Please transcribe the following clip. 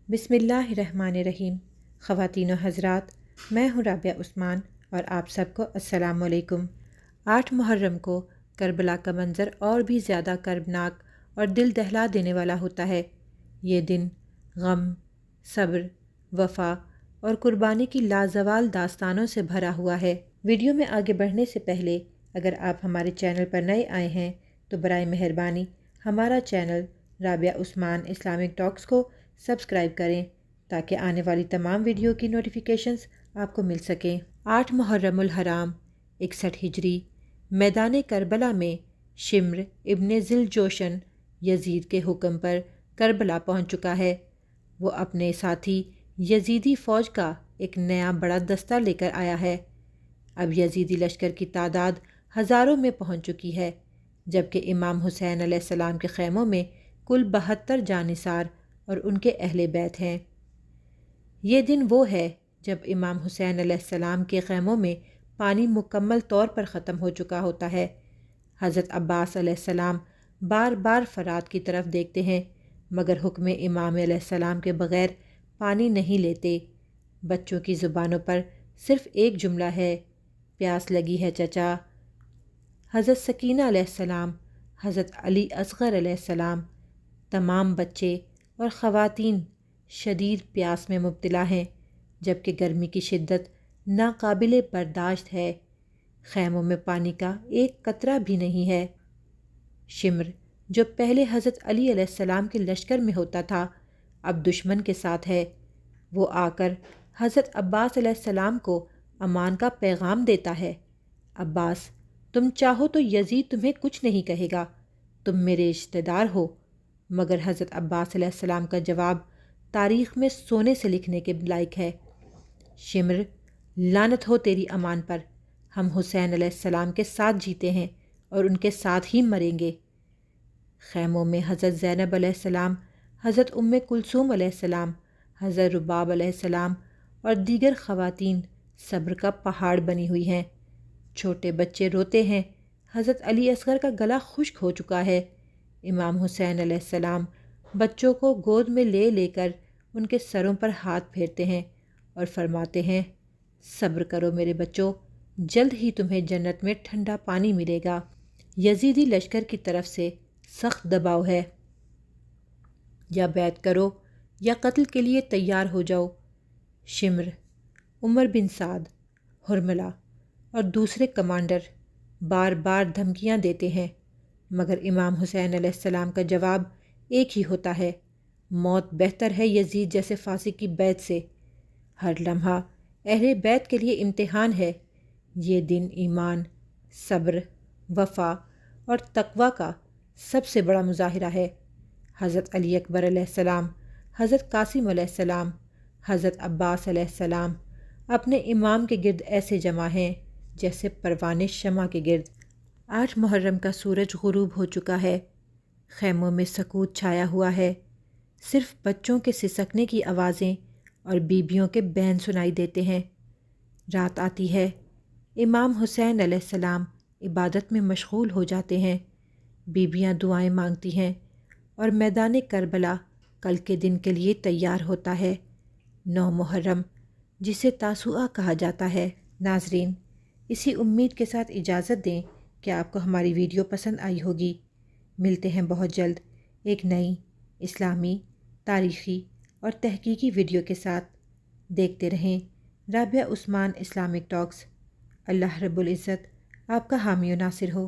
بسم اللہ الرحمن الرحیم۔ خواتین و حضرات، میں ہوں رابعہ عثمان اور آپ سب کو السلام علیکم۔ 8 محرم کو کربلا کا منظر اور بھی زیادہ کربناک اور دل دہلا دینے والا ہوتا ہے۔ یہ دن غم، صبر، وفا اور قربانی کی لازوال داستانوں سے بھرا ہوا ہے۔ ویڈیو میں آگے بڑھنے سے پہلے اگر آپ ہمارے چینل پر نئے آئے ہیں تو برائے مہربانی ہمارا چینل رابعہ عثمان اسلامک ٹاکس کو سبسکرائب کریں تاکہ آنے والی تمام ویڈیو کی نوٹیفیکیشنز آپ کو مل سکیں۔ 8 محرم الحرام 61 ہجری میدان کربلا میں شمر ابن ذی الجوشن یزید کے حکم پر کربلا پہنچ چکا ہے۔ وہ اپنے ساتھی یزیدی فوج کا ایک نیا بڑا دستہ لے کر آیا ہے۔ اب یزیدی لشکر کی تعداد ہزاروں میں پہنچ چکی ہے، جبکہ امام حسین علیہ السلام کے خیموں میں کل 72 جانثار اور ان کے اہل بیت ہیں۔ یہ دن وہ ہے جب امام حسین علیہ السلام کے خیموں میں پانی مکمل طور پر ختم ہو چکا ہوتا ہے۔ حضرت عباس علیہ السلام بار بار فرات کی طرف دیکھتے ہیں، مگر حکم امام علیہ السلام کے بغیر پانی نہیں لیتے۔ بچوں کی زبانوں پر صرف ایک جملہ ہے، پیاس لگی ہے چچا۔ حضرت سکینہ علیہ السلام، حضرت علی اصغر علیہ السلام، تمام بچے اور خواتین شدید پیاس میں مبتلا ہیں، جبکہ گرمی کی شدت ناقابل برداشت ہے۔ خیموں میں پانی کا ایک قطرہ بھی نہیں ہے۔ شمر جو پہلے حضرت علی علیہ السلام کے لشکر میں ہوتا تھا، اب دشمن کے ساتھ ہے۔ وہ آ کر حضرت عباس علیہ السلام کو امان کا پیغام دیتا ہے۔ عباس، تم چاہو تو یزید تمہیں کچھ نہیں کہے گا، تم میرے رشتہ دار ہو۔ مگر حضرت عباس علیہ السلام کا جواب تاریخ میں سونے سے لکھنے کے لائق ہے۔ شمر، لعنت ہو تیری امان پر، ہم حسین علیہ السلام کے ساتھ جیتے ہیں اور ان کے ساتھ ہی مریں گے۔ خیموں میں حضرت زینب علیہ السلام، حضرت ام کلثوم علیہ السلام، حضرت رباب علیہ السلام اور دیگر خواتین صبر کا پہاڑ بنی ہوئی ہیں۔ چھوٹے بچے روتے ہیں، حضرت علی اصغر کا گلا خشک ہو چکا ہے۔ امام حسین علیہ السلام بچوں کو گود میں لے لے کر ان کے سروں پر ہاتھ پھیرتے ہیں اور فرماتے ہیں، صبر کرو میرے بچوں، جلد ہی تمہیں جنت میں ٹھنڈا پانی ملے گا۔ یزیدی لشکر کی طرف سے سخت دباؤ ہے، یا بیعت کرو یا قتل کے لیے تیار ہو جاؤ۔ شمر، عمر بن سعد، حرملہ اور دوسرے کمانڈر بار بار دھمکیاں دیتے ہیں، مگر امام حسین علیہ السلام کا جواب ایک ہی ہوتا ہے، موت بہتر ہے یزید جیسے فاسق کی بیعت سے۔ ہر لمحہ اہل بیت کے لیے امتحان ہے۔ یہ دن ایمان، صبر، وفا اور تقوی کا سب سے بڑا مظاہرہ ہے۔ حضرت علی اکبر علیہ السلام، حضرت قاسم علیہ السلام، حضرت عباس علیہ السلام اپنے امام کے گرد ایسے جمع ہیں جیسے پروانے شمع کے گرد۔ 8 محرم کا سورج غروب ہو چکا ہے، خیموں میں سکوت چھایا ہوا ہے، صرف بچوں کے سسکنے کی آوازیں اور بیبیوں کے بین سنائی دیتے ہیں۔ رات آتی ہے، امام حسین علیہ السلام عبادت میں مشغول ہو جاتے ہیں، بیبیاں دعائیں مانگتی ہیں اور میدان کربلا کل کے دن کے لیے تیار ہوتا ہے۔ 9 محرم جسے تاسوعہ کہا جاتا ہے۔ ناظرین، اسی امید کے ساتھ اجازت دیں کہ آپ کو ہماری ویڈیو پسند آئی ہوگی۔ ملتے ہیں بہت جلد ایک نئی اسلامی، تاریخی اور تحقیقی ویڈیو کے ساتھ۔ دیکھتے رہیں رابعہ عثمان اسلامک ٹاکس۔ اللہ رب العزت آپ کا حامی و ناصر ہو۔